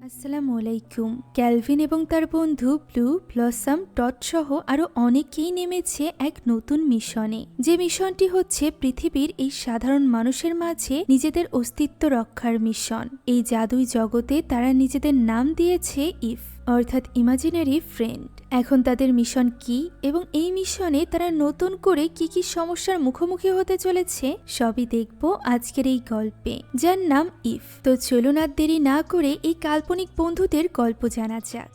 আসসালামু আলাইকুম। ক্যালভিন এবং তার বন্ধু ব্লু ব্লসম টড সহ আরো অনেকেই নেমেছে এক নতুন মিশনে, যে মিশনটি হচ্ছে পৃথিবীর এই সাধারণ মানুষের মাঝে নিজেদের অস্তিত্ব রক্ষার মিশন। এই জাদুই জগতে তারা নিজেদের নাম দিয়েছে ইফ, অর্থাৎ ইমাজিনারি ফ্রেন্ড। এখন তাদের মিশন কি এবং এই মিশনে তারা নতুন করে কি কি সমস্যার মুখোমুখি হতে চলেছে সবই দেখব আজকের এই গল্পে, যার নাম ইফ। তো চলুন আর দেরি না করে এই কাল্পনিক বন্ধুদের গল্প জানা যাক।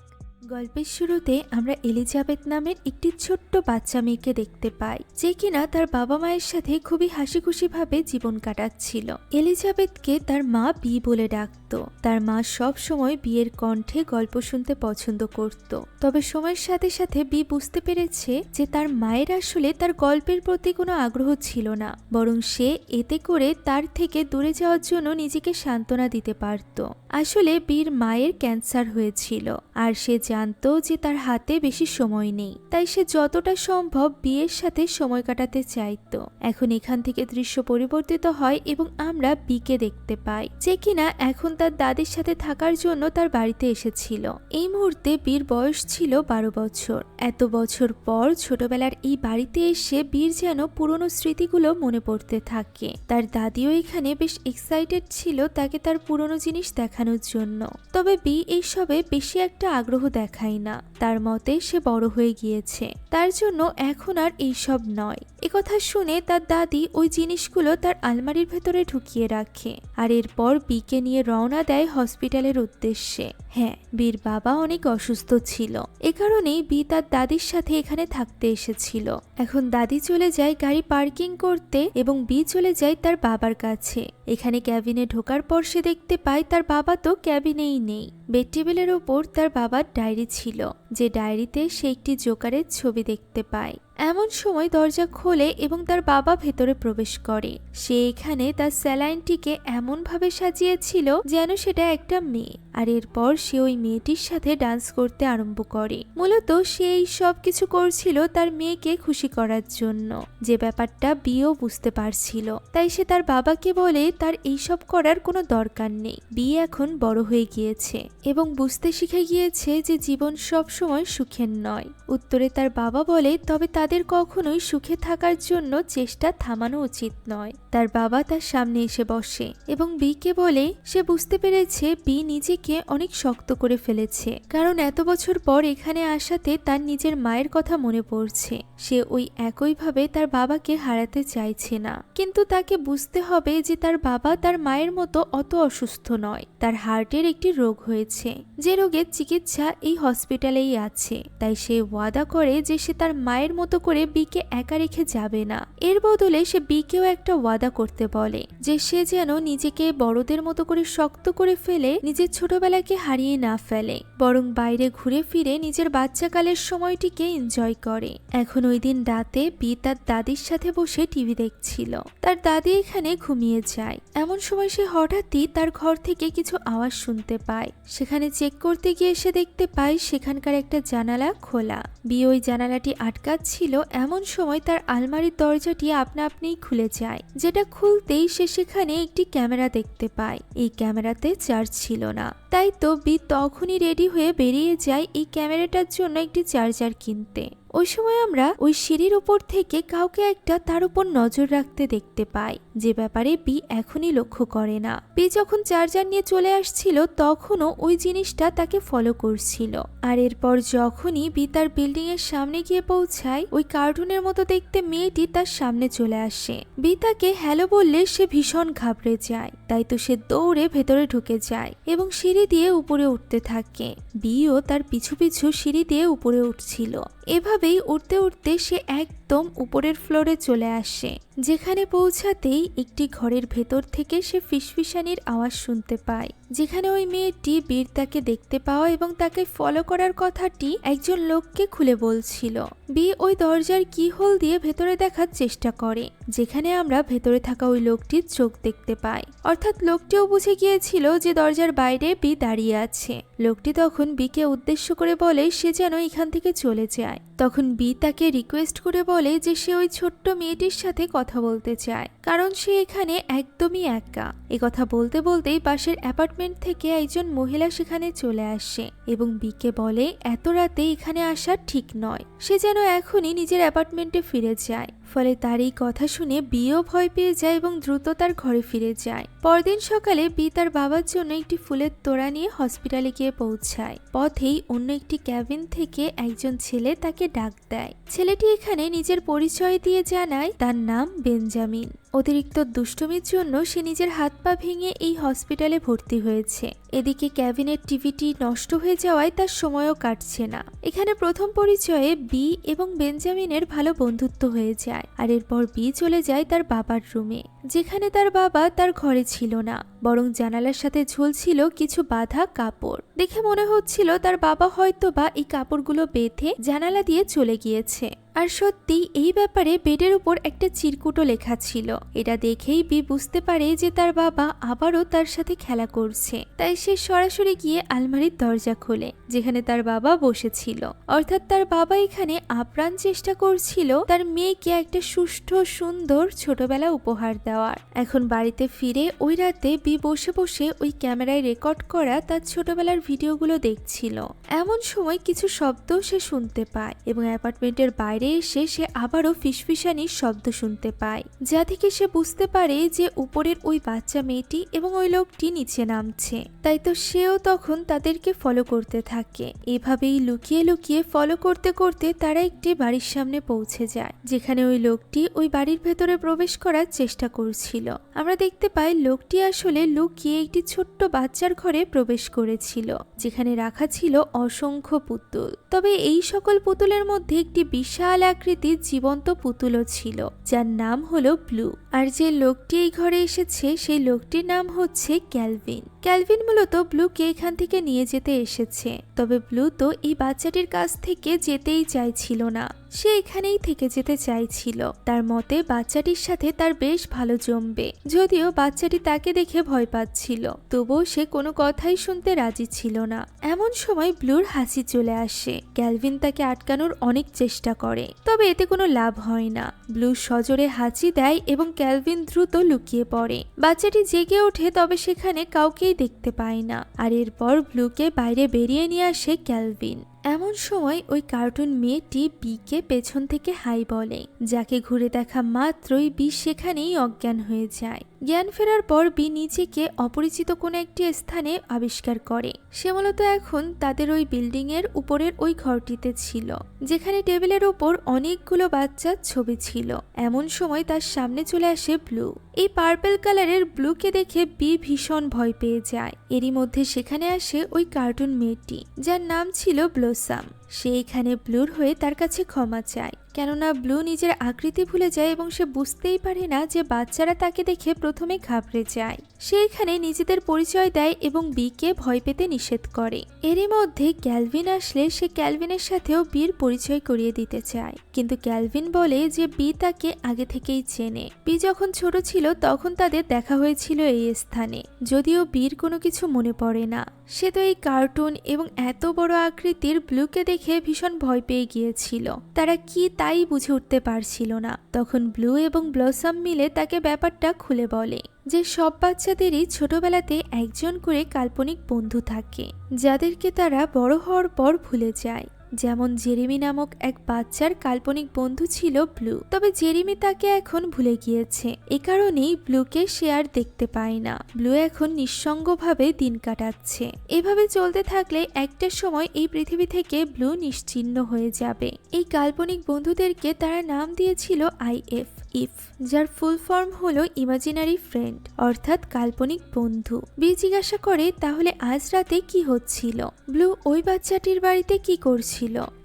গল্পের শুরুতে আমরা এলিজাবেথ নামের একটি ছোট্ট বাচ্চা মেয়েকে দেখতে পাই, যে কিনা তার বাবা মায়ের সাথে খুবই হাসি খুশি ভাবে জীবন কাটাচ্ছিল। এলিজাবেথকে তার মা বি বলে ডাকতো। তার মা সব সময় বিয়ের কণ্ঠে গল্প শুনতে পছন্দ করত। তবে সময়ের সাথে সাথে বি বুঝতে পেরেছে যে তার মায়ের আসলে তার গল্পের প্রতি কোনো আগ্রহ ছিল না, বরং সে এতে করে তার থেকে দূরে যাওয়ার জন্য নিজেকে সান্ত্বনা দিতে পারত। আসলে বীর মায়ের ক্যান্সার হয়েছিল, আর সে জানতো যে তার হাতে বেশি সময় নেই, তাই সে যতটা সম্ভব বিয়ের সাথে সময় কাটাতে চাইতো। এখন এখান থেকে দৃশ্য পরিবর্তিত হয় এবং আমরা বিকে দেখতে পাই, যে কিনা এখন তার দাদির সাথে থাকার জন্য তার বাড়িতে এসেছিল। এই মুহূর্তে বীর বয়স ছিল 12 বছর। এত বছর পর ছোটবেলার এই বাড়িতে এসে বীর যেন পুরনো স্মৃতিগুলো মনে পড়তে থাকে। তার দাদিও এখানে বেশ এক্সাইটেড ছিল তাকে তার পুরনো জিনিস দেখানোর জন্য। তবে বি এইসবে বেশি একটা আগ্রহ দেখায় না। তার মতে সে বড় হয়ে গিয়েছে, তার জন্য এখন আর এইসব নয়। একথা শুনে তার দাদি ওই জিনিসগুলো তার আলমারির ভেতরে ঢুকিয়ে রাখে, আর এরপর বিকে নিয়ে রওনা দেয় হসপিটালের উদ্দেশ্যে। হ্যাঁ, বীর বাবা অনেক অসুস্থ ছিল, এ কারণেই বি তার দাদির সাথে এখানে থাকতে এসেছিল। এখন দাদি চলে যায় গাড়ি পার্কিং করতে এবং বি চলে যায় তার বাবার কাছে। এখানে ক্যাবিনে ঢোকার পর সে দেখতে পায় তার বাবা তো ক্যাবিনেই নেই। বেড টেবিলের ওপর তার বাবার ডায়েরি ছিল, যে ডায়েরিতে সে একটি জোকারের ছবি দেখতে পায়। এমন সময় দরজা খোলে এবং তার বাবা ভেতরে প্রবেশ করে। সে এখানে তার স্যালাইনটিকে এমনভাবে সাজিয়েছিল যেন সেটা একটা মেয়ে, আর এরপর সে ওই মেয়েটির সাথে ডান্স করতে আরম্ভ করে। মূলত সে এই সব কিছু করছিল তার মেয়েকে খুশি করার জন্য, যে ব্যাপারটা বিও বুঝতে পারছিল। তাই সে তার বাবাকে বলে তার এইসব করার কোনো দরকার নেই। বি এখন বড় হয়ে গিয়েছে এবং বুঝতে শিখে গিয়েছে যে জীবন সব সময় সুখের নয়। উত্তরে তার বাবা বলে তবে তাদের কখনোই সুখে থাকার জন্য চেষ্টা থামানো উচিত নয়। তার বাবা তার সামনে এসে বসে এবং বিকে বলে সে বুঝতে পেরেছে বি নিজেকে অনেক শক্ত করে ফেলেছে, কারণ এত বছর পর এখানে আসাতে তার নিজের মায়ের কথা মনে পড়ছে। সে ওই একইভাবে তার বাবাকে হারাতে চাইছে না, কিন্তু তাকে বুঝতে হবে যে তার বাবা তার মায়ের মতো অত অসুস্থ নয়। তার হার্টের একটি রোগ হয়েছে, যে রোগের চিকিৎসা এই হসপিটালেই আছে। তাই সে ওয়াদা করে যে সে তার মায়ের মতো করে বিকে একা রেখে যাবে না। এর বদলে সে বিকেও একটা ওয়াদা করতে বলে যে সে যেন নিজেকে বড়দের মতো করে শক্ত করে ফেলে নিজের ছোটবেলাকে হারিয়ে না ফেলে, বরং বাইরে ঘুরে ফিরে নিজের বাচ্চাকালের সময়টিকে এনজয় করে। এখন ওই দিন রাতে বি তার দাদির সাথে বসে টিভি দেখছিল। তার দাদি এখানে ঘুমিয়ে যায়। এমন সময় সে হঠাৎই তার ঘর থেকে কিছু আওয়াজ শুনতে পায়। সেখানে চেক করতে গিয়ে সে দেখতে পায় সেখানকার একটা জানালা খোলা। বি ওই জানালাটি আটকাচ্ছিল। এমন সময় তার আলমারির দরজাটি আপনা আপনিই খুলে যায়, যেটা খুলতেই সে সেখানে একটি ক্যামেরা দেখতে পায়। এই ক্যামেরাতে চার্জ ছিল না, তাই তো বি তখনই রেডি হয়ে বেরিয়ে যায় এই ক্যামেরাটার জন্য একটি চার্জার কিনতে। ওই সময় আমরা ওই সিঁড়ির উপর থেকে কাউকে একটা তার উপর নজর রাখতে দেখতে পাই, যে ব্যাপারে বি এখনই লক্ষ্য করে না। বি যখন চার্জার নিয়ে চলে আসছিল তখনও ওই জিনিসটা তাকে ফলো করছিল। আর এরপর যখনই বি তার বিল্ডিং এর সামনে গিয়ে পৌঁছায়, ওই কার্টুনের মতো দেখতে মেয়েটি তার সামনে চলে আসে। বি তাকে হ্যালো বললে সে ভীষণ ঘাবড়ে যায়, তাই তো সে দৌড়ে ভেতরে ঢুকে যায় এবং সিঁড়ি দিয়ে উপরে উঠতে থাকে। বিও তার পিছু পিছু সিঁড়ি দিয়ে উপরে উঠছিল। এভাবেই উঠতে উঠতে সে একদম উপরের ফ্লোরে চলে আসে, যেখানে পৌঁছাতেই একটি ঘরের ভেতর থেকে সে ফিসফিসানির আওয়াজ শুনতে পায়, যেখানে ওই মেয়েটি বীর তাকে দেখতে পাওয়া এবং তাকে ফলো করার কথাটি একজন লোককে খুলে বলছিল। বি ওই দরজার কি হোল দিয়ে ভেতরে দেখার চেষ্টা করে, যেখানে আমরা ভেতরে থাকা ওই লোকটির চোখ দেখতে পাই। অর্থাৎ লোকটিও বুঝে গিয়েছিল যে দরজার বাইরে বি দাঁড়িয়ে আছে। লোকটি তখন বিকে উদ্দেশ্য করে বলে সে যেন এখান থেকে চলে যায়। তখন বি তাকে রিকোয়েস্ট করে বলে যে সে ওই ছোট্ট মেয়েটির সাথে কথা বলতে চায়, কারণ সে এখানে একদমই একা। কথা বলতে বলতেই পাশের অ্যাপার্টমেন্ট অ্যাপার্টমেন্ট থেকে একজন মহিলা সেখানে চলে আসে এবং বিকে বলে এত রাতে এখানে আসা ঠিক নয়, সে যেন এখনই নিজের অ্যাপার্টমেন্টে ফিরে যায়। ফলে তার এই কথা শুনে বিও ভয় পেয়ে যায় এবং দ্রুত তার ঘরে ফিরে যায়। পরদিন সকালে বি তার বাবার জন্য একটি ফুলের তোড়া নিয়ে হসপিটালে গিয়ে পৌঁছায়। পথেই অন্য একটি ক্যাবিন থেকে একজন ছেলে তাকে ডাক দেয়। ছেলেটি এখানে নিজের পরিচয় দিয়ে জানায় তার নাম বেঞ্জামিন। অতিরিক্ত দুষ্টুমির জন্য সে নিজের হাত পা ভেঙে এই হসপিটালে ভর্তি হয়েছে। এদিকে ক্যাবিনের টিভিটি নষ্ট হয়ে যাওয়ায় তার সময়ও কাটছে না। এখানে প্রথম পরিচয়ে বি এবং বেঞ্জামিনের ভালো বন্ধুত্ব হয়ে যায়। আর এরপর বি চলে যায় তার বাবার রুমে, যেখানে তার বাবা তার ঘরে ছিল না, বরং জানালার সাথে ঝুলছিল কিছু বাঁধা কাপড়। দেখে মনে হচ্ছিল তার বাবা হয়তো বা এই কাপড়গুলো বেঁধে জানালা দিয়ে চলে গিয়েছে। আর সত্যি এই ব্যাপারে বেডের উপর একটা চিরকুটও লেখা ছিল। এটা দেখেই বি বুঝতে পারে যে তার বাবা আবারও তার সাথে খেলা করছে। তাই সে সরাসরি গিয়ে আলমারির দরজা খোলে, যেখানে তার বাবা বসেছিল। অর্থাৎ তার বাবা এখানে আপ্রাণ চেষ্টা করছিল তার মেয়েকে একটা সুষ্ঠু সুন্দর ছোটবেলা উপহার দেওয়ার। এখন বাড়িতে ফিরে ওই রাতে বি বসে বসে ওই ক্যামেরায় রেকর্ড করা তার ছোটবেলার ভিডিওগুলো দেখছিল। এমন সময় কিছু শব্দ সে শুনতে পায় এবং অ্যাপার্টমেন্টের বাইরে এসে সে আবারও ফিসফিসানির শব্দ শুনতে পায়, যা থেকে সে বুঝতে পারে যে উপরের ওই বাচ্চা মেয়েটি এবং ওই লোকটি নিচে নামছে। তাই তো সেও তখন তাদেরকে ফলো করতে থাকে। এভাবেই লুকিয়ে লুকিয়ে ফলো করতে করতে তারা একটি বাড়ির সামনে পৌঁছে যায়, যেখানে ওই লোকটি ওই বাড়ির ভেতরে প্রবেশ করার চেষ্টা করছিল। আমরা দেখতে পাই লোকটি আসলে লুকিয়ে একটি ছোট্ট বাচ্চার ঘরে প্রবেশ করেছিল, যেখানে রাখা ছিল অসংখ্য পুতুল। তবে এই সকল পুতুলের মধ্যে একটি বিশাল আকৃতির জীবন্ত পুতুলও ছিল, যার নাম হলো ব্লু। আর যে লোকটি এই ঘরে এসেছে সেই লোকটির নাম হচ্ছে ক্যালভিন। ক্যালভিন মূলত ব্লুকে এখান থেকে নিয়ে যেতে এসেছে। তবে ব্লু তো এই বাচ্চাটির কাছ থেকে যেতেই চাইছিল না, সে এখানেই থেকে যেতে চাইছিল। তার মতে বাচ্চাটির সাথে তার বেশ ভালো জমবে। যদিও বাচ্চাটি তাকে দেখে ভয় পাচ্ছিল, তবুও সে কোনো কথাই শুনতে রাজি ছিল না। এমন সময় ব্লুর হাসি চলে আসে। ক্যালভিন তাকে আটকানোর অনেক চেষ্টা করে, তবে এতে কোনো লাভ হয় না। ব্লু সজোরে হাঁচি দেয় এবং ক্যালভিন দ্রুত লুকিয়ে পড়ে। বাচ্চাটি জেগে ওঠে, তবে সেখানে কাউকেই দেখতে পায় না। আর এরপর ব্লুকে বাইরে বেরিয়ে নিয়ে আসে ক্যালভিন। এমন সময় ওই কার্টুন মেয়েটি বিকে পেছন থেকে হাই বলে, যাকে ঘুরে দেখা মাত্রই বি সেখানেই অজ্ঞান হয়ে যায়। জ্ঞান ফেরার পর বি নিজেকে অপরিচিত কোনো একটি স্থানে আবিষ্কার করে। সে মূলত এখন তাদের ওই বিল্ডিং এর উপরের ওই ঘরটিতে ছিল, যেখানে টেবিলের উপর অনেকগুলো বাচ্চার ছবি ছিল। এমন সময় তার সামনে চলে আসে ব্লু। এই পার্পল কালারের ব্লুকে দেখে বি ভীষণ ভয় পেয়ে যায়। এরই মধ্যে সেখানে আসে ওই কার্টুন মেয়েটি, যার নাম ছিল ব্লসাম। সে এখানে ব্লুর হয়ে তার কাছে ক্ষমা চায়, কেননা ব্লু নিজের আকৃতি ভুলে যায় এবং সে বুঝতেই পারে না যে বাচ্চারা তাকে দেখে প্রথমে ঘাবড়ে যায়। সে এখানে নিজেদের পরিচয় দেয় এবং বিকে ভয় পেতে নিষেধ করে। এরই মধ্যে ক্যালভিন আসলে সে ক্যালভিনের সাথেও বির পরিচয় করিয়ে দিতে চায়, কিন্তু ক্যালভিন বলে যে বি তাকে আগে থেকেই চেনে। বি যখন ছোট ছিল তখন তাদের দেখা হয়েছিল এই স্থানে, যদিও বির কোনো কিছু মনে পড়ে না। সে তো এই কার্টুন এবং এত বড় আকৃতির ব্লুকে দেখে ভীষণ ভয় পেয়ে গিয়েছিল। তারা কি তাই বুঝে উঠতে পারছিল না। তখন ব্লু এবং ব্লসম মিলে তাকে ব্যাপারটা খুলে বলে যে সব বাচ্চাদেরই ছোটবেলাতে একজন করে কাল্পনিক বন্ধু থাকে, যাদেরকে তারা বড় হওয়ার পর ভুলে যায়। যেমন জেরেমি নামক এক বাচ্চার কাল্পনিক বন্ধু ছিল ব্লু, তবে জেরেমি তাকে এখন ভুলে গিয়েছে। এ কারণেই ব্লুকে সে আর দেখতে পায় না। ব্লু এখন নিঃসঙ্গভাবে দিন কাটাচ্ছে। এভাবে চলতে থাকলে একটা সময় এই পৃথিবী থেকে ব্লু নিশ্চিহ্ন হয়ে যাবে। এই কাল্পনিক বন্ধুদেরকে তারা নাম দিয়েছিল IF, যার ফুল ফর্ম হলো ইমাজিনারি ফ্রেন্ড, অর্থাৎ কাল্পনিক বন্ধু। বি জিজ্ঞাসা করে তাহলে আজ রাতে কি হচ্ছিল, ব্লু ওই বাচ্চাটির বাড়িতে কি করছিল।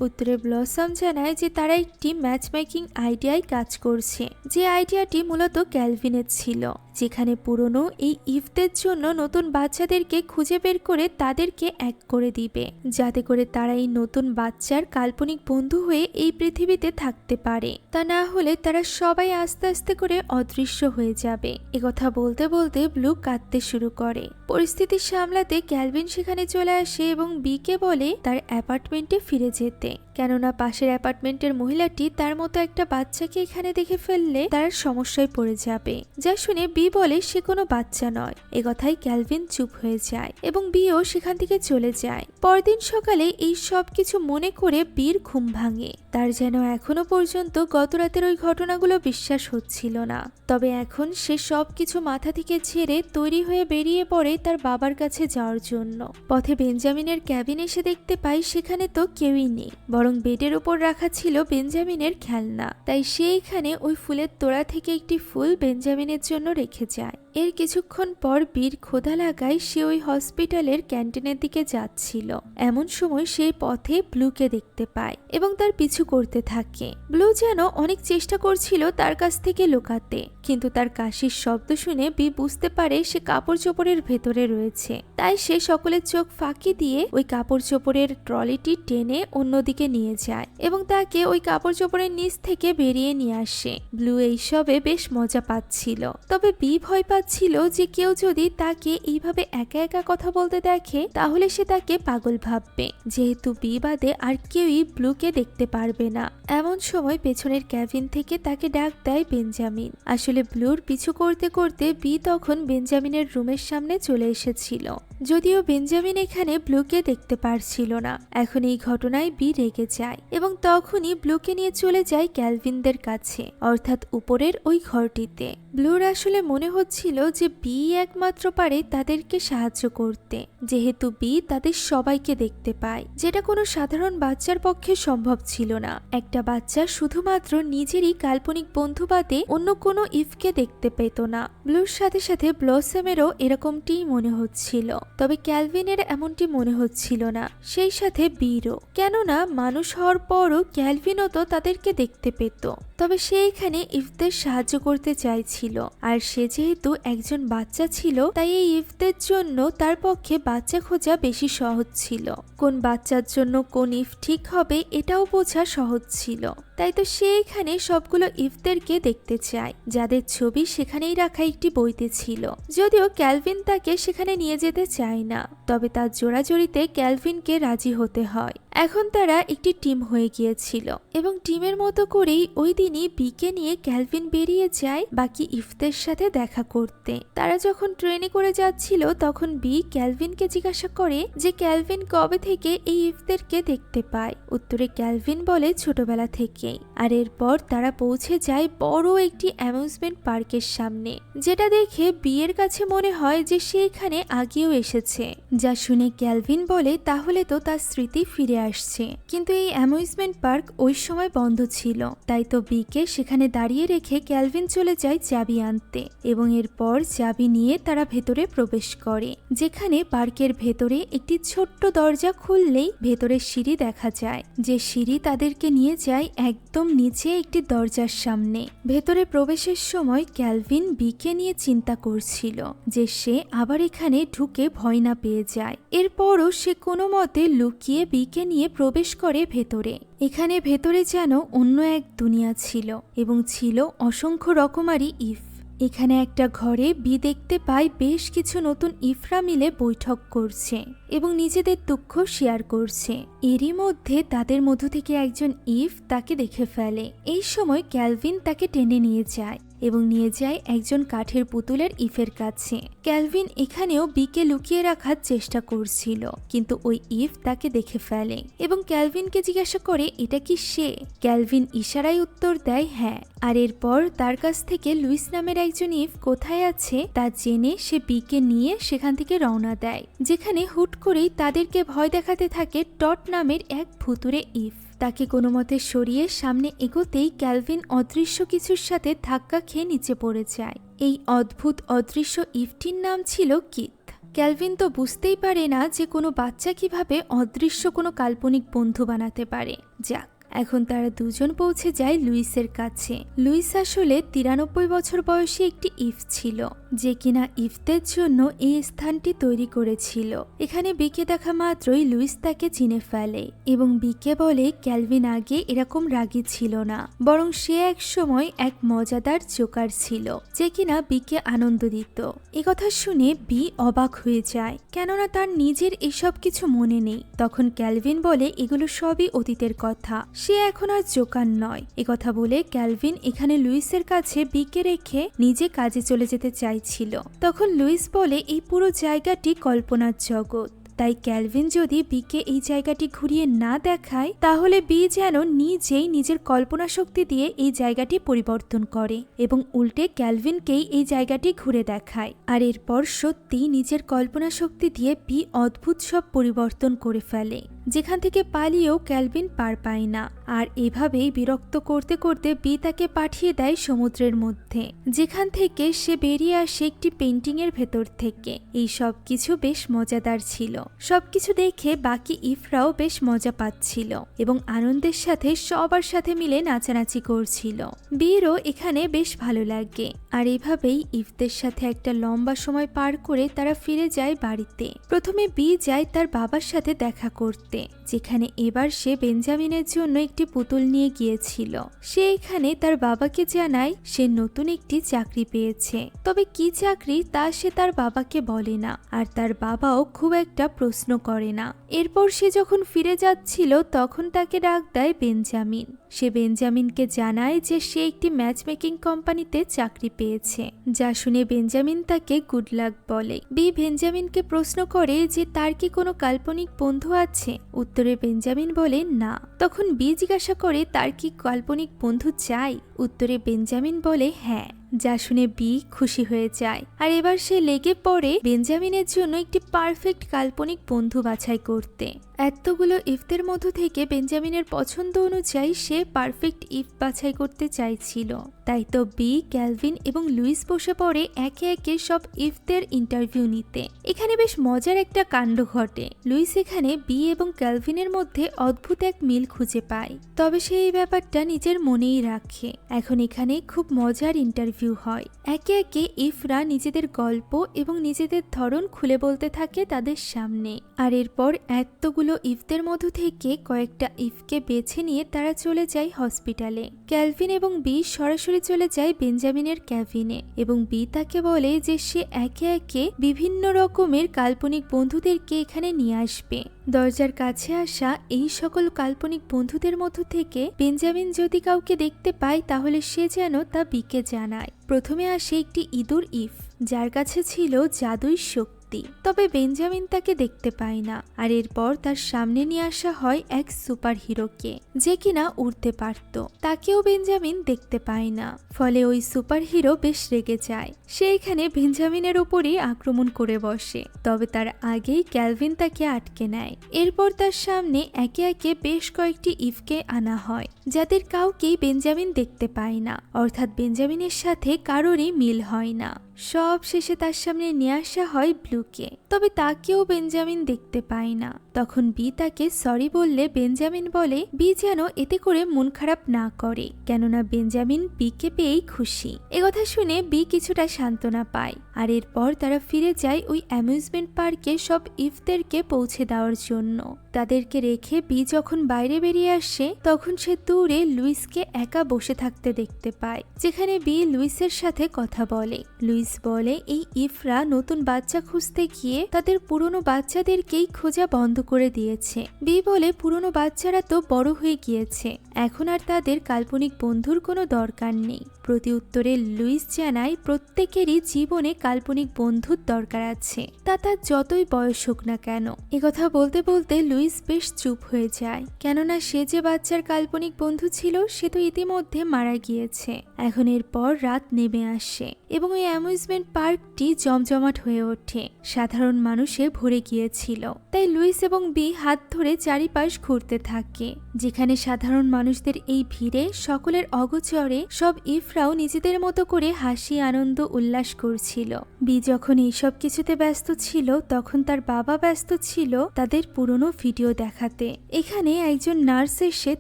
উত্তরে ব্লসম জানায় যে তারা একটি ম্যাচ মেকিং আইডিয়ায় কাজ করছে, যে আইডিয়াটি মূলত ক্যালভিনের ছিল, যেখানে পুরনো এই ইফদের জন্য নতুন বাচ্চাদেরকে খুঁজে বের করে তাদেরকে এক করে দিবে, যাতে করে তারা এই নতুন বাচ্চার কাল্পনিক বন্ধু হয়ে এই পৃথিবীতে থাকতে পারে। তা না হলে তারা সবাই আস্তে আস্তে করে অদৃশ্য হয়ে যাবে। একথা বলতে বলতে ব্লু কাঁদতে শুরু করে। পরিস্থিতি সামলাতে ক্যালভিন সেখানে চলে আসে এবং বিকে বলে তার অ্যাপার্টমেন্টে ফিরে যেতে। কেননা পাশের অ্যাপার্টমেন্টের মহিলাটি তার মতো একটা বাচ্চাকে এখানে দেখে ফেললে তার সমস্যায় পড়ে যাবে। যা শুনে বি বলে সে কোনো বাচ্চা নয়। এ কথায় ক্যালভিন চুপ হয়ে যায় এবং বিও সেখান থেকে চলে যায়। পরদিন সকালে এই সব কিছু মনে করে বীর ঘুম ভাঙে। তার যেন এখনো পর্যন্ত গত রাতের ওই ঘটনাগুলো বিশ্বাস হচ্ছিল না। তবে এখন সে সব কিছু মাথা থেকে ছেড়ে তৈরি হয়ে বেরিয়ে পড়ে তার বাবার কাছে যাওয়ার জন্য। পথে বেঞ্জামিনের ক্যাবিন এসে দেখতে পাই সেখানে তো কেউই নেই, বরং বেডের উপর রাখা ছিল বেঞ্জামিনের খেলনা। তাই সে এখানে ওই ফুলের তোড়া থেকে একটি ফুল বেঞ্জামিনের জন্য রেখে যায়। এর কিছুক্ষণ পর বীর ক্ষুধা লাগায় সে ওই হসপিটালের ক্যান্টিনের দিকে যাচ্ছিল। এমন সময় সেই পথে ব্লুকে দেখতে পায় এবং তার পিছু করতে থাকে। ব্লু যেন অনেক চেষ্টা করছিল তার কাছ থেকে লুকাতে, কিন্তু তার কাশির শব্দ শুনে বি বুঝতে পারে সে কাপড় চোপড়ের ভেতরে রয়েছে। তাই সে সকলের চোখ ফাঁকি দিয়ে ওই কাপড় চোপড়ের ট্রলিটি টেনে অন্যদিকে নিয়ে যায় এবং তাকে ওই কাপড় চোপড়ের নিচ থেকে বেরিয়ে নিয়ে আসে। ব্লু এইসবে বেশ মজা পাচ্ছিল, তবে বি ভয় ছিল যে কেউ যদি তাকে এইভাবে একা একা কথা বলতে দেখে তাহলে সে তাকে পাগল ভাববে, যেহেতু বি বাদে আর কেউই ব্লুকে দেখতে পারবে না। এমন সময় পেছনের ক্যাবিন থেকে তাকে ডাক দেয় বেঞ্জামিন। আসলে ব্লুর পিছু করতে করতে বি তখন বেঞ্জামিনের রুমের সামনে চলে এসেছিল, যদিও বেঞ্জামিন এখানে ব্লুকে দেখতে পারছিল না। এখন এই ঘটনায় বি রেগে যায় এবং তখনই ব্লুকে নিয়ে চলে যায় ক্যালভিনদের কাছে, অর্থাৎ উপরের ওই ঘরটিতে। ব্লুর আসলে মনে হচ্ছিল যে বি একমাত্র পারে তাদেরকে সাহায্য করতে, যেহেতু বি তাদের সবাইকে দেখতে পায়, যেটা কোনো সাধারণ বাচ্চার পক্ষে সম্ভব ছিল না। একটা বাচ্চা শুধুমাত্র নিজেরই কাল্পনিক বন্ধু বাদে অন্য কোনো ইফকে দেখতে পেত না। ব্লুর সাথে সাথে ব্লসমেরও এরকমটিই মনে হচ্ছিল, তবে ক্যালভিনের এমনটি মনে হচ্ছিল না, সেই সাথে বীরও। কেননা মানুষ হওয়ার পরও ক্যালভিনও তো তাদেরকে দেখতে পেত। তবে সে এখানে ইফদের সাহায্য করতে চাইছিল, আর সে যেহেতু একজন বাচ্চা ছিল তাই এই ইফদের জন্য তার পক্ষে বাচ্চা খোঁজা বেশি সহজ ছিল। কোন বাচ্চার জন্য কোন ইফ ঠিক হবে এটাও বোঝা সহজ ছিল। তাই তো সে এখানে সবগুলো ইফদেরকে দেখতে চায়, যাদের ছবি সেখানেই রাখা একটি বইতে ছিল। যদিও ক্যালভিন তাকে সেখানে নিয়ে যেতে চায় না, তবে তার জোড়াজড়িতে ক্যালভিনকে রাজি হতে হয়। এখন তারা একটি টিম হয়ে গিয়েছিল এবং টিমের মতো করেই ওই দিনই বিকে নিয়ে ক্যালভিন বেরিয়ে যায় বাকি ইফদের সাথে দেখা করতে। তারা যখন ট্রেনে করে যাচ্ছিল তখন বি ক্যালভিনকে জিজ্ঞাসা করে যে ক্যালভিন কবে থেকে এই ইফদেরকে দেখতে পায়। উত্তরে ক্যালভিন বলে ছোটবেলা থেকেই। আর এরপর তারা পৌঁছে যায় বড় একটি অ্যামিউজমেন্ট পার্কের সামনে, যেটা দেখে বিয়ের কাছে মনে হয় যে সে এখানে আগেও এসেছে। যা শুনে ক্যালভিন বলে তাহলে তো তার স্মৃতি ফিরে আসছে, কিন্তু এই অ্যামিউজমেন্ট পার্ক ওই সময় বন্ধ ছিল। তাই তো বিকে সেখানে দাঁড়িয়ে রেখে ক্যালভিন চলে যায় চাবি আনতে এবং এরপর চাবি নিয়ে তারা ভেতরে প্রবেশ করে, যেখানে পার্কের ভেতরে একটি ছোট্ট দরজা খুললেই ভেতরের সিঁড়ি দেখা যায়, যে সিঁড়ি তাদেরকে নিয়ে যায় একদম নিচে একটি দরজার সামনে। ভেতরে প্রবেশের সময় ক্যালভিন বিকে নিয়ে চিন্তা করছিল যে সে আবার এখানে ঢুকে ভয় না পেয়ে যায়। এরপরও সে কোনো মতে লুকিয়ে বিকে নিয়ে প্রবেশ করে ভেতরে। এখানে ভেতরে যেন অন্য এক দুনিয়া ছিল এবং ছিল অসংখ্য রকমারি ইফ। এখানে একটা ঘরে বি দেখতে পায় বেশ কিছু নতুন ইফরা মিলে বৈঠক করছে এবং নিজেদের দুঃখ শেয়ার করছে। এরই মধ্যে তাদের মধ্য থেকে একজন ইফ তাকে দেখে ফেলে। এই সময় ক্যালভিন তাকে টেনে নিয়ে যায় এবং নিয়ে যায় একজন কাঠের পুতুলের ইফের কাছে। ক্যালভিন এখানেও বিকে লুকিয়ে রাখার চেষ্টা করছিল, কিন্তু ওই ইফ তাকে দেখে ফেলে এবং ক্যালভিনকে জিজ্ঞাসা করে এটা কি সে। ক্যালভিন ইশারায় উত্তর দেয় হ্যাঁ। আর এরপর তার কাছ থেকে লুইস নামের একজন ইফ কোথায় আছে তা জেনে সে বিকে নিয়ে সেখান থেকে রওনা দেয়, যেখানে হুট করেই তাদেরকে ভয় দেখাতে থাকে টট নামের এক ভুতুড়ে ইফ। তাকে কোনো মতে সরিয়ে সামনে এগোতেই ক্যালভিন অদৃশ্য কিছুর সাথে ধাক্কা খেয়ে নিচে পড়ে যায়। এই অদ্ভুত অদৃশ্য ইফটির নাম ছিল কিথ। ক্যালভিন তো বুঝতেই পারে না যে কোনো বাচ্চা কিভাবে অদৃশ্য কোনো কাল্পনিক বন্ধু বানাতে পারে। যাক, এখন তারা দুজন পৌঁছে যায় লুইসের কাছে। লুইস আসলে 93 বছর বয়সী একটি ইফ ছিল যে কিনা ইফদের জন্য এই স্থানটি তৈরি করেছিল। এখানে বিকে দেখা মাত্রই লুইস তাকে চিনে ফেলে এবং বিকে বলে ক্যালভিন আগে এরকম রাগী ছিল না, বরং সে এক সময় এক মজাদার জোকার ছিল যে কিনা বিকে আনন্দ দিত। একথা শুনে বি অবাক হয়ে যায়, কেননা তার নিজের এসব কিছু মনে নেই। তখন ক্যালভিন বলে এগুলো সবই অতীতের কথা, সে এখন আর জোকার নয়। একথা বলে ক্যালভিন এখানে লুইসের কাছে বিকে রেখে নিজে কাজে চলে যেতে চাইছিল। তখন লুইস বলে এই পুরো জায়গাটি কল্পনার জগৎ, তাই ক্যালভিন যদি বিকে এই জায়গাটি ঘুরিয়ে না দেখায় তাহলে বি যেন নিজেই নিজের কল্পনা শক্তি দিয়ে এই জায়গাটি পরিবর্তন করে এবং উল্টে ক্যালভিনকেই এই জায়গাটি ঘুরে দেখায়। আর এরপর সত্যি নিজের কল্পনা শক্তি দিয়ে বি অদ্ভুত সব পরিবর্তন করে ফেলে, যেখান থেকে পালিয়েও ক্যালভিন পার পায় না। আর এভাবেই বিরক্ত করতে করতে বি তাকে পাঠিয়ে দেয় সমুদ্রের মধ্যে, যেখান থেকে সে বেরিয়ে আসে একটি পেন্টিং এর ভেতর থেকে। এই সব কিছু বেশ মজাদার ছিল। সবকিছু দেখে বাকি ইফরাও বেশ মজা পাচ্ছিল এবং আনন্দের সাথে সবার সাথে মিলে নাচানাচি করছিল। বিরও এখানে বেশ ভালো লাগে। আর এভাবেই ইফদের সাথে একটা লম্বা সময় পার করে তারা ফিরে যায় বাড়িতে। প্রথমে বি যায় তার বাবার সাথে দেখা করতে, যেখানে এবার সে বেঞ্জামিনের জন্য একটি পুতুল নিয়ে গিয়েছিল। সে এখানে তার বাবাকে জানায় সে নতুন একটি চাকরি পেয়েছে, তবে কি চাকরি তা সে তার বাবাকে বলে না, আর তার বাবাও খুব একটা প্রশ্ন করে না। এরপর সে যখন ফিরে যাচ্ছিল তখন তাকে ডাক দেয় বেঞ্জামিন। সে বেঞ্জামিনকে জানায় যে সে একটি ম্যাচ মেকিং কোম্পানিতে চাকরি পেয়েছে, যা শুনে বেঞ্জামিন তাকে গুড লাক বলে। বি বেঞ্জামিনকে প্রশ্ন করে যে তার কি কোনো কাল্পনিক বন্ধু আছে। উত্তরে বেঞ্জামিন বলে না। তখন বি জিজ্ঞাসা করে তার কি কাল্পনিক বন্ধু চাই। উত্তরে বেঞ্জামিন বলে হ্যাঁ, যা শুনে বি খুশি হয়ে যায়। আর এবার সে লেগে পড়ে বেঞ্জামিনের জন্য একটি পারফেক্ট কাল্পনিক বন্ধু বাছাই করতে। এতগুলো ইফদের মধ্য থেকে বেঞ্জামিনের পছন্দ অনুযায়ী সে পারফেক্ট ইফ বাছাই করতে চাইছিল। তাই তো বি, ক্যালভিন এবং লুইস বসে পড়ে একে একে সব ইফদের ইন্টারভিউ নিতে। এখানে বেশ মজার একটা কাণ্ড ঘটে। লুইস এখানে বি এবং ক্যালভিনের মধ্যে অদ্ভুত এক মিল খুঁজে পায়, তবে সে এই ব্যাপারটা নিজের মনেই রাখে। এখন এখানে খুব মজার ইন্টারভিউ হয়। একে একে ইফরা নিজেদের গল্প এবং নিজেদের ধরন খুলে বলতে থাকে তাদের সামনে। আর এরপর এতগুলো ইফদের মধ্য থেকে কয়েকটা ইফকে বেছে নিয়ে তারা চলে যায় হসপিটালে। ক্যালভিন এবং বি সরাসরি চলে যায় বেঞ্জামিনের ক্যাবিনে এবং বি তাকে বলে যে সে একে একে বিভিন্ন রকমের কাল্পনিক বন্ধুদেরকে এখানে নিয়ে আসবে। দরজার কাছে আসা এই সকল কাল্পনিক বন্ধুদের মধ্য থেকে বেঞ্জামিন যদি কাউকে দেখতে পায় তাহলে সে যেন তা বিকে জানায়। প্রথমে আসে একটি ইঁদুর ইফ, যার কাছে ছিল জাদুই শক্তি, তবে বেঞ্জামিন তাকে দেখতে পায় না। আর এরপর তার সামনে নিয়ে আসা হয় এক সুপার হিরোকে, যে কিনা উড়তে পারত। তাকেও বেঞ্জামিন দেখতে পায় না, ফলে ওই সুপার হিরো বেশ রেগে যায়। সে এখানে বেঞ্জামিনের উপরই আক্রমণ করে বসে, তবে তার আগেই ক্যালভিন তাকে আটকে নেয়। এরপর তার সামনে একে একে বেশ কয়েকটি ইফকে আনা হয়, যাদের কাউকেই বেঞ্জামিন দেখতে পায় না, অর্থাৎ বেঞ্জামিনের সাথে কারোরই মিল হয় না। সব শেষে তার সামনে নিয়ে আসা হয় ব্লুকে, তবে তাকেও বেঞ্জামিন দেখতে পায় না। তখন বি তাকে সরি বললে বেঞ্জামিন বলে বি যেন এতে করে মন খারাপ না করে, কেননা বেঞ্জামিন বিকে পেয়েই খুশি। একথা শুনে বি কিছুটা সান্ত্বনা পায়। আর এরপর তারা ফিরে যায় ওই অ্যামিউজমেন্ট পার্কে সব ইফদেরকে পৌঁছে দেওয়ার জন্য। তাদেরকে রেখে বি যখন বাইরে বেরিয়ে আসে তখন সে দূরে লুইসকে একা বসে থাকতে দেখতে পায়, যেখানে বি লুইসের সাথে কথা বলে। লুইস বলে এই ইফরা নতুন বাচ্চা খুঁজতে গিয়ে তাদের পুরনো বাচ্চাদেরকেই খোঁজা বন্ধ করে দিয়েছে। বি বলে পুরনো বাচ্চারা তো বড় হয়ে গিয়েছে, এখন আর তাদের কাল্পনিক বন্ধুর কোনো দরকার নেই। প্রতি উত্তরে লুইস জানায় প্রত্যেকেরই জীবনে কাল্পনিক বন্ধুর দরকার আছে, তা তার যতই বয়স হোক না কেন। একথা বলতে বলতে লুইস বেশ চুপ হয়ে যায়, কেননা সে যে বাচ্চার কাল্পনিক বন্ধু ছিল সে তো ইতিমধ্যে মারা গিয়েছে। এখন এরপর রাত নেমে আসে এবং ওই অ্যামিউজমেন্ট পার্কটি জমজমাট হয়ে ওঠে। সাধারণ মানুষে ভরে গিয়েছিল, তাই লুইস এবং এবং বি হাত ধরে চারিপাশ ঘুরতে থাকে, যেখানে সাধারণ মানুষদের এই ভিড়ে সকলের অগোচরে সব ইফরাও নিজেদের মতো করে হাসি আনন্দ উল্লাস করছিল। বি যখন এইসব কিছুতে ব্যস্ত ছিল তখন তার বাবা ব্যস্ত ছিল তাদের পুরনো ভিডিও দেখাতে। এখানে একজন নার্স এসে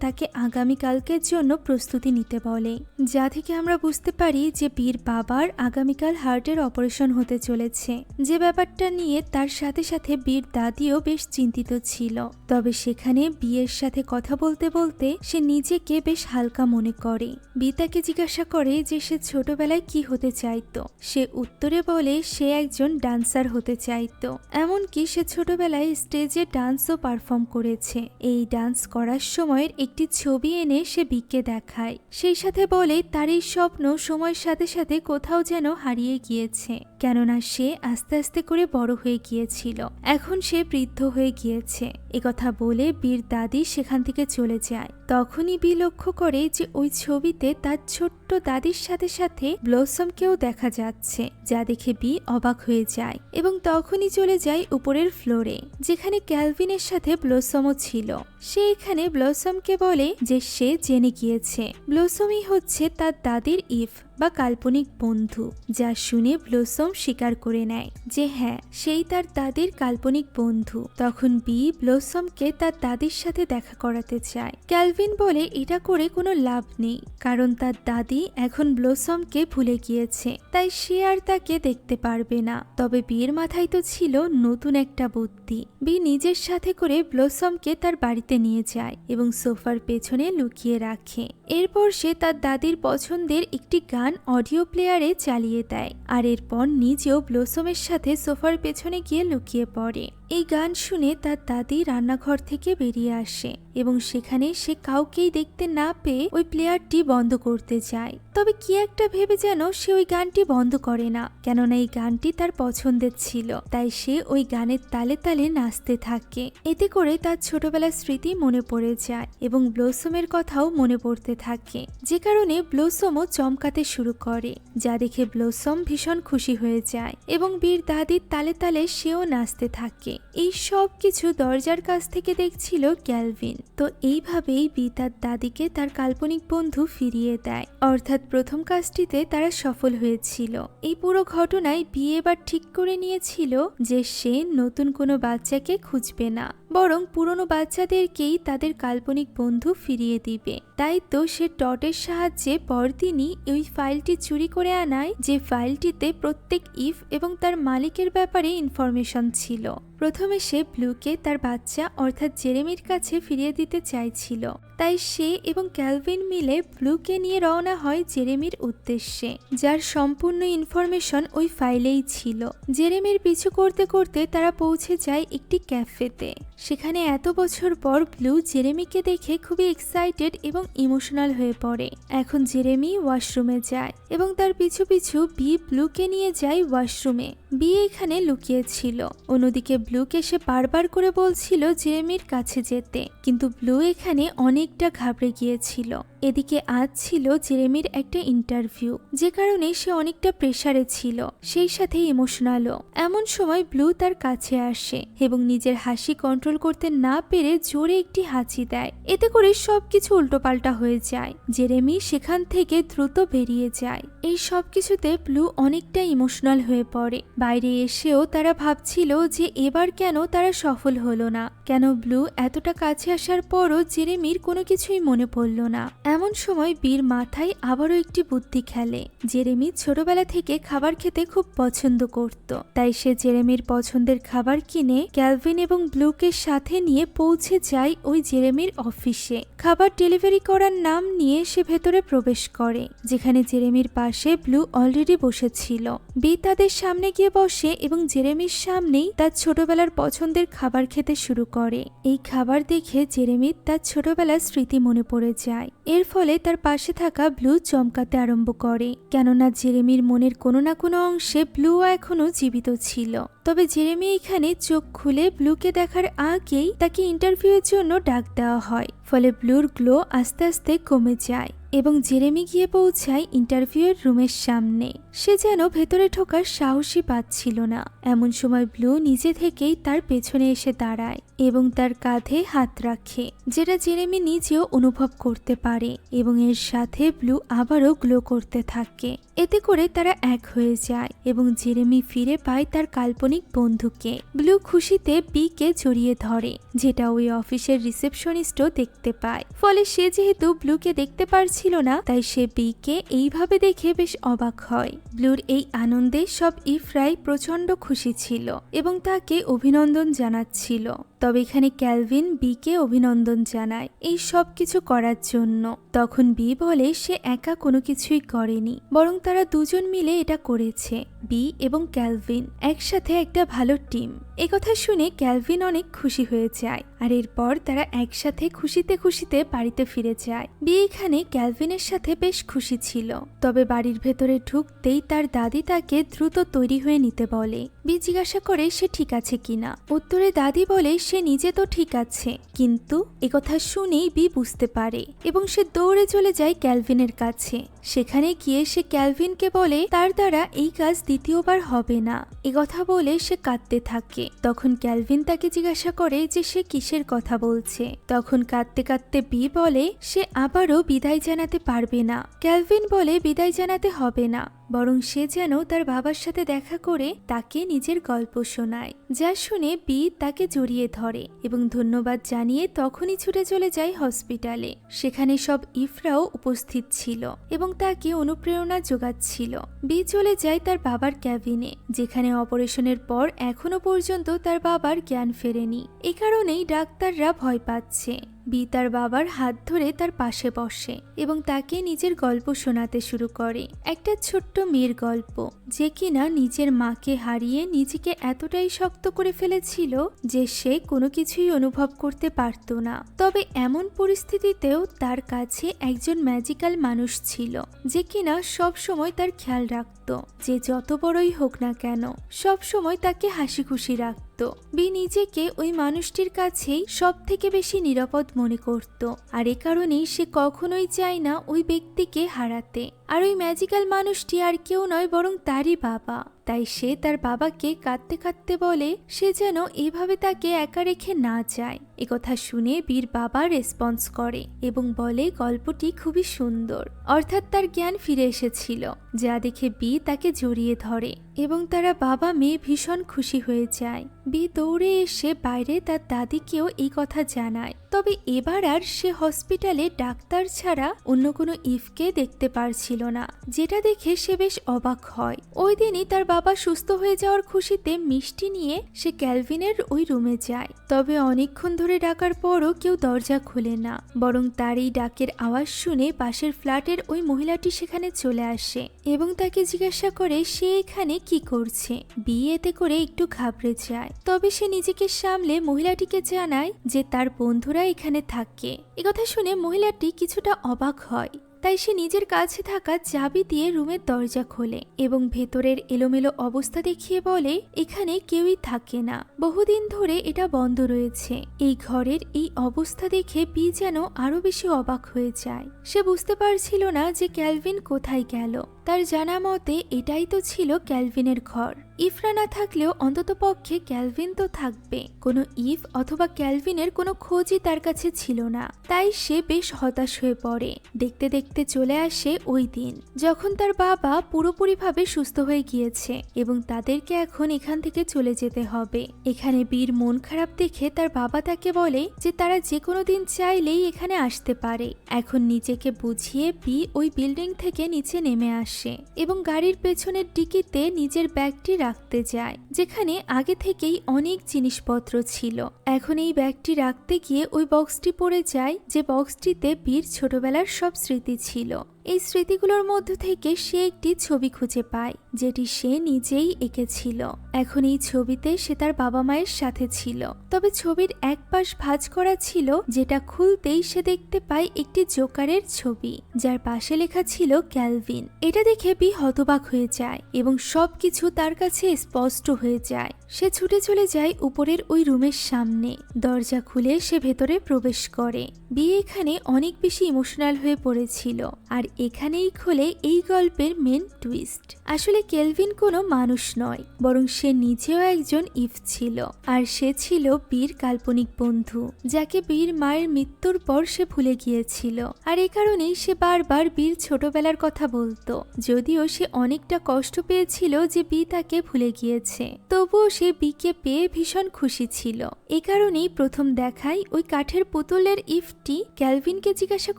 তাকে আগামীকালকের জন্য প্রস্তুতি নিতে বলে, যা থেকে আমরা বুঝতে পারি যে বীর বাবার আগামীকাল হার্টের অপারেশন হতে চলেছে, যে ব্যাপারটা নিয়ে তার সাথে সাথে বীর দাদিও বেশ চিন্তিত ছিল। তবে সেখানে বিয়ের সাথে কথা বলতে বলতে সে নিজেকে বেশ হালকা মনে করে। বি তাকে জিজ্ঞাসা করে যে সে ছোটবেলায় কি হতে চাইতো। সে উত্তরে বলে সে একজন ডান্সার হতে চাইতো, এমনকি সে ছোটবেলায় স্টেজে ডান্সও পারফর্ম করেছে। এই ডান্স করার সময়ের একটি ছবি এনে সে বিকে দেখায়, সেই সাথে বলে তার এই স্বপ্ন সময়ের সাথে সাথে কোথাও যেন হারিয়ে গিয়েছে, কেননা সে আস্তে আস্তে করে বড় হয়ে গিয়েছিল, এখন সে বৃদ্ধ হয়ে গিয়েছে। একথা বলে বীর দাদি সেখান থেকে চলে যায়। তখনই বি লক্ষ্য করে যে ওই ছবিতে তার ছোট্ট দাদির সাথে সাথে ব্লসমকেও দেখা যাচ্ছে, যা দেখে বি অবাক হয়ে যায় এবং তখনই চলে যায় উপরের ফ্লোরে, যেখানে ক্যালভিনের সাথে ব্লসমও ছিল। সে এখানে ব্লসমকে বলে যে সে জেনে গিয়েছে ব্লসমই হচ্ছে তার দাদির ইফ বা কাল্পনিক বন্ধু, যা শুনে ব্লসম স্বীকার করে নেয় যে হ্যাঁ সেই তার দাদির কাল্পনিক বন্ধু। তখন বি ব্লসমকে তার দাদির সাথে দেখা করাতে চায়। ক্যালভিন বলে এটা করে কোনো লাভ নেই, কারণ তার দাদি এখন ব্লসমকে ভুলে গিয়েছে, তাই সে আর তাকে দেখতে পারবে না। তবে বিয়ের মাথায় তো ছিল নতুন একটা বুদ্ধি। বি নিজের সাথে করে ব্লসমকে তার বাড়িতে নিয়ে যায় এবং সোফার পেছনে লুকিয়ে রাখে। এরপর সে তার দাদির পছন্দের একটি গান অডিও প্লেয়ারে চালিয়ে দেয়, আর এরপর নিজেও ব্লসমের সাথে সোফার পেছনে গিয়ে লুকিয়ে পড়ে। এই গান শুনে তার দাদি রান্নাঘর থেকে বেরিয়ে আসে এবং সেখানে সে কাউকেই দেখতে না পেয়ে ওই প্লেয়ারটি বন্ধ করতে যায়। তবে কি একটা ভেবে যেন সে ওই গানটি বন্ধ করে না, কেননা এই গানটি তার পছন্দের ছিল, তাই সে ওই গানের তালে তালে নাচতে থাকে। এতে করে তার ছোটবেলার স্মৃতি মনে পড়ে যায় এবং ব্লসমের কথাও মনে পড়তে থাকে, যে কারণে ব্লসমও চমকাতে শুরু করে, যা দেখে ব্লসম ভীষণ খুশি হয়ে যায় এবং বীর দাদির তালে তালে সেও নাচতে থাকে। এই সব কিছু দরজার কাছ থেকে দেখছিল ক্যালভিন। তো এইভাবেই বি তার দাদিকে তার কাল্পনিক বন্ধু ফিরিয়ে দেয়, অর্থাৎ প্রথম কাজটিতে তারা সফল হয়েছিল। এই পুরো ঘটনায় বি এবার ঠিক করে নিয়েছিল যে সে নতুন কোনো বাচ্চাকে খুঁজবে না, বরং পুরনো বাচ্চাদেরকেই তাদের কাল্পনিক বন্ধু ফিরিয়ে দিবে। তাই তো সে টটের সাহায্যে পরদিনই ওই ফাইলটি চুরি করে আনায়, যে ফাইলটিতে প্রত্যেক ইফ এবং তার মালিকের ব্যাপারে ইনফরমেশন ছিল। প্রথমে সে ব্লুকে তার বাচ্চা অর্থাৎ জেরেমির কাছে ফিরিয়ে দিতে চাইছিল, তাই সে এবং ক্যালভিন মিলে ব্লুকে নিয়ে রওনা হয় জেরেমির উদ্দেশ্যে, যার সম্পূর্ণ ইনফরমেশন ওই ফাইলেই ছিল। জেরেমির পিছু করতে করতে তারা পৌঁছে যায় একটি ক্যাফেতে। সেখানে এত বছর পর ব্লু জেরেমিকে দেখে খুবই এক্সাইটেড এবং ইমোশনাল হয়ে পড়ে। এখন জেরেমি ওয়াশরুমে যায় এবং তার পিছু পিছু বি ব্লুকে নিয়ে যায় ওয়াশরুমে। বি এখানে লুকিয়েছিল। অন্যদিকে ব্লুকে সে বারবার করে বলছিল জেরেমির কাছে যেতে, কিন্তু ব্লু এখানে অনেকটা ঘাবড়ে গিয়েছিল। এদিকে আজ ছিল জেরেমির একটা ইন্টারভিউ, যে কারণে সে অনেকটা প্রেসারে ছিল, সেই সাথে ইমোশনালও। এমন সময় ব্লু তার কাছে আসে এবং নিজের হাসি কন্ট্রোল করতে না পেরে জোরে একটি হাঁচি দেয়। এতে করে সবকিছু উল্টোপাল্টা হয়ে যায়। জেরেমি সেখান থেকে দ্রুত বেরিয়ে যায়। এই সবকিছুতে ব্লু অনেকটা ইমোশনাল হয়ে পড়ে। বাইরে এসেও তারা ভাবছিল যে এবার কেন তারা সফল হলো না, কেন ব্লু এতটা কাছে আসার পরও জেরেমির কোনো কিছুই মনে পড়ল না। এমন সময় বীর মাথায় আবারও একটি বুদ্ধি খেলে। জেরেমি ছোটবেলা থেকে খাবার খেতে খুব পছন্দ করত, তাই সে জেরেমির পছন্দের খাবার কিনে ক্যালভিন এবং ব্লুকে সাথে নিয়ে পৌঁছে যায় ওই জেরেমির অফিসে। খাবার ডেলিভারি করার নাম নিয়ে সে ভেতরে প্রবেশ করে, যেখানে জেরেমির পাশে ব্লু অলরেডি বসেছিল। বি তাদের সামনে গিয়ে বসে এবং জেরেমির সামনেই তার ছোটবেলার পছন্দের খাবার খেতে শুরু করে। এই খাবার দেখে জেরেমির তার ছোটবেলার স্মৃতি মনে পড়ে যায়। এর ফলে তার পাশে থাকা ব্লু চমকাতে আরম্ভ করে, কেননা জেরেমির মনের কোনো না কোনো অংশে ব্লু এখনো জীবিত ছিল। তবে জেরেমি এখানে চোখ খুলে ব্লুকে দেখার আগেই তাকে ইন্টারভিউয়ের জন্য ডাক দেওয়া হয়, ফলে ব্লুর গ্লো আস্তে আস্তে কমে যায়। এবং জেরেমি গিয়ে পৌঁছায় ইন্টারভিউয়ের রুমের সামনে। সে যেন ভেতরে ঢোকার সাহসই পাচ্ছিল না। এমন সময় ব্লু নিজে থেকেই তার পেছনে এসে দাঁড়ায় এবং তার কাঁধে হাত রাখে, যেটা জেরেমি নিজেও অনুভব করতে পারে। এবং এর সাথে ব্লু আবারও গ্লো করতে থাকে। এতে করে তারা এক হয়ে যায় এবং জেরেমি ফিরে পায় তার কাল্পনিক বন্ধুকে। ব্লু খুশিতে বিকে জড়িয়ে ধরে, যেটা ওই অফিসের রিসেপশনিস্টও দেখতে পায়। ফলে সে যেহেতু ব্লুকে দেখতে পারছিল না, তাই সে বিকে এইভাবে দেখে বেশ অবাক হয়। ব্লুর এই আনন্দে সব ইফরাই প্রচন্ড খুশি ছিল এবং তাকে অভিনন্দন জানাচ্ছিল। তবে এখানে ক্যালভিন বিকে অভিনন্দন জানায় এই সব কিছু করার জন্য। তখন বি বলে সে একা কোনো কিছুই করেনি, বরং তারা দুজন মিলে এটা করেছে। বি এবং ক্যালভিন একসাথে একটা ভালো টিম। একথা শুনে ক্যালভিন অনেক খুশি হয়ে যায়, আর এরপর তারা একসাথে খুশিতে খুশিতে বাড়িতে ফিরে যায়। বি এখানে ক্যালভিনের সাথে বেশ খুশি ছিল। তবে বাড়ির ভেতরে ঢুকতেই তার দাদি তাকে দ্রুত তৈরি হয়ে নিতে বলে। বি জিজ্ঞাসা করে সে ঠিক আছে কিনা। উত্তরে দাদি বলে সে নিজে তো ঠিক আছে, কিন্তু একথা শুনেই বি বুঝতে পারে এবং সে দৌড়ে চলে যায় ক্যালভিনের কাছে। সেখানে গিয়ে সে ক্যালভিনকে বলে তার দ্বারা এই কাজ দ্বিতীয়বার হবে না। একথা বলে সে কাঁদতে থাকে। তখন ক্যালভিন তাকে জিজ্ঞাসা করে যে সে কিসের কথা বলছে। তখন কাঁদতে কাঁদতে বি বলে সে আবারও বিদায় জানাতে পারবে না। ক্যালভিন বলে বিদায় জানাতে হবে না, বরং সে যেন তার বাবার সাথে দেখা করে তাকে নিজের গল্প শোনায়। যা শুনে বি তাকে জড়িয়ে ধরে এবং ধন্যবাদ জানিয়ে তখনই ছুটে চলে যায় হসপিটালে। সেখানে সব ইফরাও উপস্থিত ছিল এবং তাকে অনুপ্রেরণা যোগাচ্ছিল। বি চলে যায় তার বাবার ক্যাবিনে, যেখানে অপারেশনের পর এখনো পর্যন্ত তার বাবার জ্ঞান ফেরেনি। এ কারণেই ডাক্তাররা ভয় পাচ্ছে। বি তার বাবার হাত ধরে তার পাশে বসে এবং তাকে নিজের গল্প শোনাতে শুরু করে। একটা ছোট্ট মেয়ের গল্প, যে কিনা নিজের মাকে হারিয়ে নিজেকে এতটাই শক্ত করে ফেলেছিল যে সে কোনো কিছুই অনুভব করতে পারত না। তবে এমন পরিস্থিতিতেও তার কাছে একজন ম্যাজিক্যাল মানুষ ছিল, যে কিনা সব সময় তার খেয়াল রাখত, যে যত বড়ই হোক না কেন সব সময় তাকে হাসি খুশি রাখত। বি নিজেকে ওই মানুষটির কাছেই সব থেকে বেশি নিরাপদ মনে করত, আর এ কারণেই সে কখনোই চায় না ওই ব্যক্তিকে হারাতে। আর ওই ম্যাজিক্যাল মানুষটি আর কেউ নয়, বরং তারই বাবা। তাই সে তার বাবাকে কাঁদতে কাঁদতে বলে সে যেন এইভাবে তাকে একা রেখে না যায়। একথা শুনে বীর বাবা রেসপন্স করে এবং বলে গল্পটি খুবই সুন্দর, অর্থাৎ তার জ্ঞান ফিরে এসেছিল। যা দেখে বি তাকে জড়িয়ে ধরে এবং তারা বাবা মেয়ে ভীষণ খুশি হয়ে যায়। বি দৌড়ে এসে বাইরে তার দাদিকেও এই কথা জানায়। তবে এবার আর সে হসপিটালে ডাক্তার ছাড়া অন্য কোনো ইফকে দেখতে পারছিল না, যেটা দেখে সে বেশ অবাক হয়। ওই দিনই তার বাবা সুস্থ হয়ে যাওয়ার খুশিতে মিষ্টি নিয়ে সে ক্যালভিনের ওই রুমে যায়। তবে অনেকক্ষণ ধরে ডাকার পরও কেউ দরজা খোলে না, বরং তার এই ডাকের আওয়াজ শুনে পাশের ফ্ল্যাটের ওই মহিলাটি সেখানে চলে আসে এবং তাকে জিজ্ঞাসা করে সে এখানে কি করছে। বিয়েতে করে একটু ঘাবড়ে যায়, তবে সে নিজেকে সামলে মহিলাটিকে জানায় যে তার বন্ধুরা এখানে থাকে। একথা শুনে মহিলাটি কিছুটা অবাক হয়, তাই সে নিজের কাছে থাকা চাবি দিয়ে রুমের দরজা খোলে এবং ভেতরের এলোমেলো অবস্থা দেখিয়ে বলে এখানে কেউই থাকে না, বহুদিন ধরে এটা বন্ধ রয়েছে। এই ঘরের এই অবস্থা দেখে বি যেন আরো বেশি অবাক হয়ে যায়। সে বুঝতে পারছিল না যে ক্যালভিন কোথায় গেল। তার জানা মতে এটাই তো ছিল ক্যালভিনের ঘর। ইফরা না থাকলেও অন্তত পক্ষে ক্যালভিন তো থাকবে। কোনো ইফ অথবা ক্যালভিনের কোনো খোঁজই তার কাছে ছিল না, তাই সে বেশ হতাশ হয়ে পড়ে। দেখতে দেখতে চলে আসে ওই দিন যখন তার বাবা পুরোপুরিভাবে সুস্থ হয়ে গিয়েছে এবং তাদেরকে এখন এখান থেকে চলে যেতে হবে। এখানে বীর মন খারাপ দেখে তার বাবা তাকে বলে যে তারা যে কোনো দিন চাইলেই এখানে আসতে পারে। এখন নিজেকে বুঝিয়ে বি ওই বিল্ডিং থেকে নিচে নেমে আসে এবং গাড়ির পেছনের ডিকিতে নিজের ব্যাগটি রাখতে যায়, যেখানে আগে থেকেই অনেক জিনিসপত্র ছিল। এখন এই ব্যাগটি রাখতে গিয়ে ওই বক্সটি পড়ে যায়, যে বক্সটিতে বীর ছোটবেলার সব স্মৃতি ছিল। এই স্মৃতিগুলোর মধ্য থেকে সে একটি ছবি খুঁজে পায় যেটি সে নিজেই এঁকেছিল। এখন এই ছবিতে সে তার বাবা মায়ের সাথে ছিল, তবে ছবির এক পাশ ভাঁজ করা ছিল, যেটা খুলতেই সে দেখতে পায় একটি জোকারের ছবি যার পাশে লেখা ছিল ক্যালভিন। এটা দেখে বি হতবাক হয়ে যায় এবং সবকিছু তার কাছে স্পষ্ট হয়ে যায়। সে ছুটে চলে যায় উপরের ওই রুমের সামনে। দরজা খুলে সে ভেতরে প্রবেশ করে। বি এখানে অনেক বেশি ইমোশনাল হয়ে পড়েছিল, আর এখানেই খোলে এই গল্পের মেন টুইস্ট। আসলে কেলভিন কোনো মানুষ নয়, বরং সে নিজেও একজন ইভ ছিল, আর সে ছিল বীর কাল্পনিক বন্ধু, যাকে বীর মায়ের মৃত্যুর পর সে ভুলে গিয়েছিল। আর এ কারণেই সে বারবার বীর ছোটবেলার কথা বলতো, যদিও সে অনেকটা কষ্ট পেয়েছিল যে বি তাকে ভুলে গিয়েছে, তবুও সে বিকে পেয়ে ভীষণ খুশি ছিল। এ কারণেই প্রথম দেখায় ওই কাঠের পুতুলের ইভটি ক্যালভিনকে জিজ্ঞাসা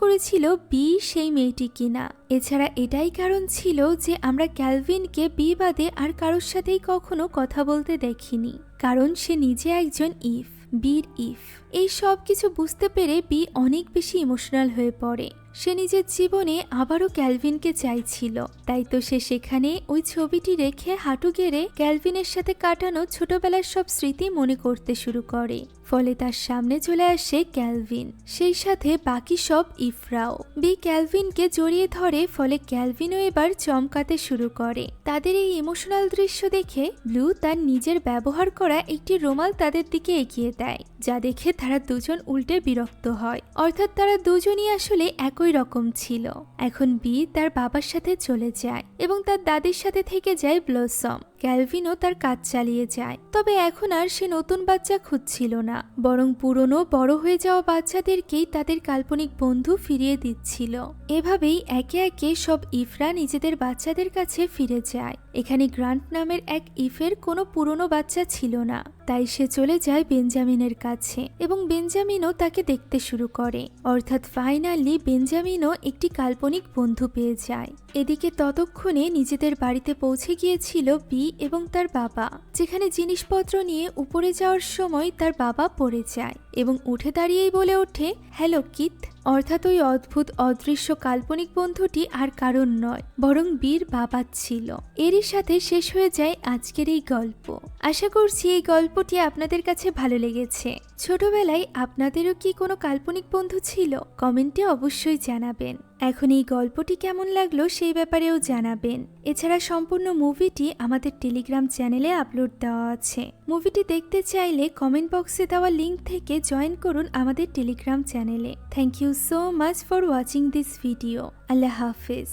করেছিল বি সেই মেয়েটি কিনা। এছাড়া এটাই কারণ ছিল যে আমরা ক্যালভিনকে বি বাদে আর কারোর সাথেই কখনো কথা বলতে দেখিনি, কারণ সে নিজে একজন ইভ, বীর ইভ। এই সব কিছু বুঝতে পেরে বি অনেক বেশি ইমোশনাল হয়ে পড়ে। সে নিজের জীবনে আবারও ক্যালভিনকে চাইছিল, তাই তো সে সেখানে ওই ছবিটি রেখে হাঁটু গেড়ে ক্যালভিনের সাথে কাটানো ছোটবেলার সব স্মৃতি মনে করতে শুরু করে। ফলে তার সামনে চলে আসে ক্যালভিন, সেই সাথে বাকি সব ইফরাও। বি ক্যালভিনকে জড়িয়ে ধরে, ফলে ক্যালভিনও এবার চমকাতে শুরু করে। তাদের এই ইমোশনাল দৃশ্য দেখে ব্লু তার নিজের ব্যবহার করা একটি রুমাল তাদের দিকে এগিয়ে দেয়, যা দেখে তারা দুজন উল্টে বিরক্ত হয়। অর্থাৎ তারা দুজনই আসলে একই রকম ছিল। এখন বি তার বাবার সাথে চলে যায় এবং তার দাদির সাথে থেকে যায় ব্লসম। ক্যালভিনও তার কাজ চালিয়ে যায়, তবে এখন আর সে নতুন বাচ্চা খুঁজছিল না, বরং পুরনো বড় হয়ে যাওয়া বাচ্চাদেরকেই তাদের কাল্পনিক বন্ধু ফিরিয়ে দিচ্ছিল। এভাবেই একে একে সব ইফরা নিজেদের বাচ্চাদের কাছে ফিরে যায়। এখানে গ্রান্ট নামের এক ইফের কোনো পুরনো বাচ্চা ছিল না, তাই সে চলে যায় বেঞ্জামিনের কাছে এবং বেঞ্জামিনও তাকে দেখতে শুরু করে। অর্থাৎ ফাইনালি বেঞ্জামিনও একটি কাল্পনিক বন্ধু পেয়ে যায়। এদিকে ততক্ষণে নিজেদের বাড়িতে পৌঁছে গিয়েছিল বি এবং তার বাবা, যেখানে জিনিসপত্র নিয়ে উপরে যাওয়ার সময় তার বাবা পড়ে যায় এবং উঠে দাঁড়িয়েই বলে ওঠে, হ্যালো কিথ। অর্থাৎ ওই অদ্ভুত অদৃশ্য কাল্পনিক বন্ধুটি আর কারণ নয়, বরং বীর বাবা ছিল। এরই সাথে শেষ হয়ে যায় আজকের এই গল্প। আশা করছি এই গল্পটি আপনাদের কাছে ভালো লেগেছে। ছোটবেলায় আপনাদেরও কি কোনো কাল্পনিক বন্ধু ছিল? কমেন্টে অবশ্যই জানাবেন। এখন এই গল্পটি কেমন লাগলো সেই ব্যাপারেও জানাবেন। এছাড়া সম্পূর্ণ মুভিটি আমাদের টেলিগ্রাম চ্যানেলে আপলোড দেওয়া আছে। মুভিটি দেখতে চাইলে কমেন্ট বক্সে দেওয়া লিংক থেকে জয়েন করুন আমাদের টেলিগ্রাম চ্যানেলে। Thank you so much for watching this video. আল্লাহ হাফেজ।